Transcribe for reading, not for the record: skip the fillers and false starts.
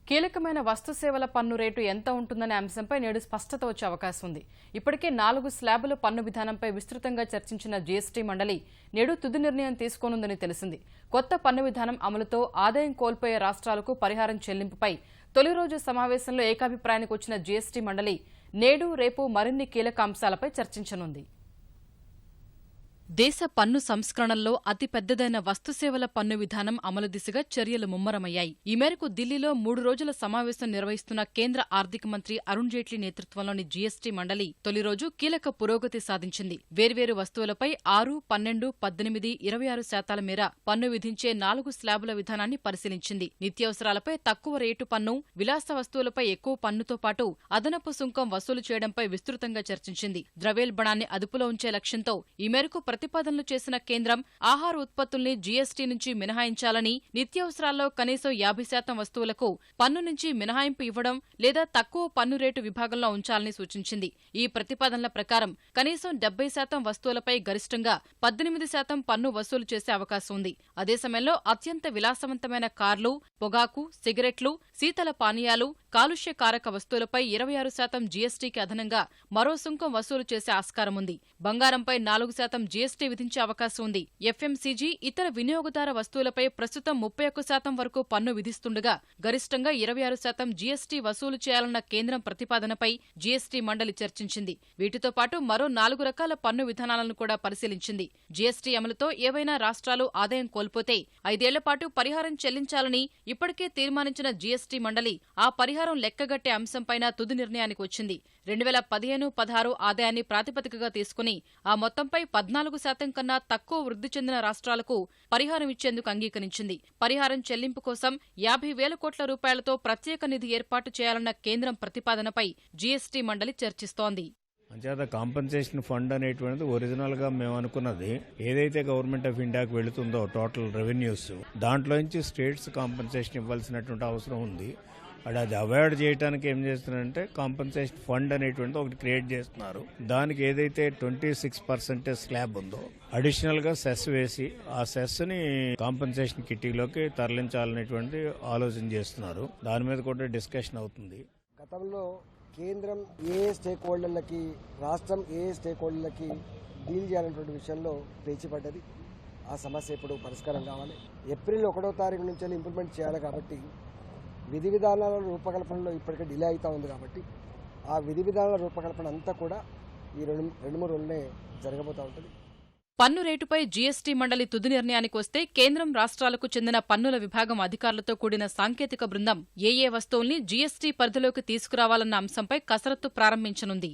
కీలకమైన వస్తు సేవల పన్ను రేటు ఎంత ఉంటుందనే అంశంపై నేడు స్పష్టత వచ్చే అవకాశం ఉంది. ఇప్పటికే 4 స్లాబుల పన్ను విధానంపై విస్తృతంగా చర్చించిన జీఎస్టీ మండలి నేడు తుది నిర్ణయం తీసుకోనుందని తెలిసింది. కొత్త పన్ను విధానం అమలుతో ఆదాయం కోల్పోయే రాష్ట్రాలకు పరిహారం చెల్లింపుపై తొలి రోజు సమావేశంలో ఏకాభిప్రాయానికి వచ్చిన జీఎస్టీ మండలి నేడు రేపు మరిన్ని కీలక అంశాలపై చర్చించనుంది. దేశ పన్ను సంస్కరణల్లో అతి పెద్దదైన వస్తుసేవల పన్ను విధానం అమలు దిశగా చర్యలు ముమ్మరమయ్యాయి. ఈ మేరకు ఢిల్లీలో 3 రోజుల సమావేశం నిర్వహిస్తున్న కేంద్ర ఆర్థిక మంత్రి అరుణ్ జైట్లీ నేతృత్వంలోని జీఎస్టీ మండలి తొలి రోజు కీలక పురోగతి సాధించింది. వేర్వేరు వస్తువులపై 6, 12, 18, 26% మేర పన్ను విధించే 4 స్లాబుల విధానాన్ని పరిశీలించింది. నిత్యావసరాలపై తక్కువ రేటు పన్ను, విలాస వస్తువులపై ఎక్కువ పన్నుతో పాటు అదనపు సుంకం వసూలు చేయడంపై విస్తృతంగా చర్చించింది. ద్రవ్యోల్బణాన్ని అదుపులో ఉంచే లక్ష్యంతో ఈ మేరకు ప్రతిపాదనలు చేసిన కేంద్రం ఆహార ఉత్పత్తుల్ని జీఎస్టీ నుంచి మినహాయించాలని, నిత్యావసరాల్లో కనీసం 50% వస్తువులకు పన్ను నుంచి మినహాయింపు ఇవ్వడం లేదా తక్కువ పన్ను రేటు విభాగంలో ఉంచాలని సూచించింది. ఈ ప్రతిపాదనల ప్రకారం కనీసం 70% వస్తువులపై గరిష్టంగా 18% పన్ను వసూలు చేసే అవకాశం ఉంది. అదే సమయంలో అత్యంత విలాసవంతమైన కార్లు, పొగాకు, సిగరెట్లు, శీతల పానీయాలు, కాలుష్య కారక వస్తువులపై 26% జీఎస్టీకి అదనంగా మరో సుంకం వసూలు చేసే ఆస్కారం ఉంది. బంగారంపై 4% జీఎస్టీ విధించే అవకాశం ఉంది. ఎఫ్ఎంసీజీ, ఇతర వినియోగదార వస్తువులపై ప్రస్తుతం 31% వరకు పన్ను విధిస్తుండగా గరిష్టంగా 26% జీఎస్టీ వసూలు చేయాలన్న కేంద్రం ప్రతిపాదనపై జీఎస్టీ మండలి చర్చించింది. వీటితో పాటు మరో 4 రకాల పన్ను విధానాలను కూడా పరిశీలించింది. జీఎస్టీ అమలుతో ఏవైనా రాష్ట్రాలు ఆదాయం కోల్పోతే 5 ఏళ్ల పాటు పరిహారం చెల్లించాలని ఇప్పటికే తీర్మానించిన జీఎస్టీ మండలి ఆ పరిహారం లెక్కగట్టే అంశంపైన తుది నిర్ణయానికి వచ్చింది. 2015-16 ఆదాయాన్ని ప్రాతిపదికగా తీసుకుని ఆ మొత్తంపై 14% కన్నా తక్కువ వృద్ధి చెందిన రాష్ట్రాలకు పరిహారం ఇచ్చేందుకు అంగీకరించింది. పరిహారం చెల్లింపు కోసం 50,000 కోట్ల రూపాయలతో ప్రత్యేక నిధి ఏర్పాటు చేయాలన్న కేంద్రం ప్రతిపాదనపై జీఎస్టీ మండలి చర్చిస్తోంది. అంచేత కాంపెన్సేషన్ ఫండ్ అనేటువంటిది ఒరిజినల్ గా మేము అనుకున్నది ఏదైతే గవర్నమెంట్ ఆఫ్ ఇండియాకి వెళుతుందో టోటల్ రెవెన్యూస్ దాంట్లో నుంచి స్టేట్స్ కాంపెన్సేషన్ ఇవ్వాల్సినటువంటి అవసరం ఉంది. అది అవాయిడ్ చేయడానికి ఏం చేస్తున్నారంటే కాంపెన్సేషన్ ఫండ్ అనేటువంటిది ఒకటి క్రియేట్ చేస్తున్నారు. దానికి ఏదైతే 26% స్లాబ్ ఉందో అడిషనల్ గా సెస్ వేసి ఆ సెస్ ని కాంపెన్సేషన్ కిట్టీలోకి తరలించాలనేటువంటి ఆలోచన చేస్తున్నారు. దాని మీద కూడా డిస్కషన్ అవుతుంది. గతంలో కేంద్రం ఏ స్టేక్ హోల్డర్లకి, రాష్ట్రం ఏ స్టేక్ హోల్డర్లకి డీల్ చేయాలనేటువంటి విషయంలో పేచిపడ్డది. ఆ సమస్య ఇప్పుడు పరిష్కారం కావాలి. ఏప్రిల్ 1వ తారీఖు నుంచి ఇంప్లిమెంట్ చేయాలి కాబట్టి విధి విధానాల రూపకల్పనలో ఇప్పటికే డిలే అవుతా ఉంది కాబట్టి ఆ విధి విధానాల రూపకల్పన అంతా కూడా ఈ 2-3 రోజులనే జరగబోతూ ఉంటుంది. పన్ను రేటుపై జీఎస్టీ మండలి తుది నిర్ణయానికి వస్తే కేంద్రం రాష్ట్రాలకు చెందిన పన్నుల విభాగం అధికారులతో కూడిన సాంకేతిక బృందం ఏ వస్తువుల్ని జీఎస్టీ పరిధిలోకి తీసుకురావాలన్న అంశంపై కసరత్తు ప్రారంభించనుంది.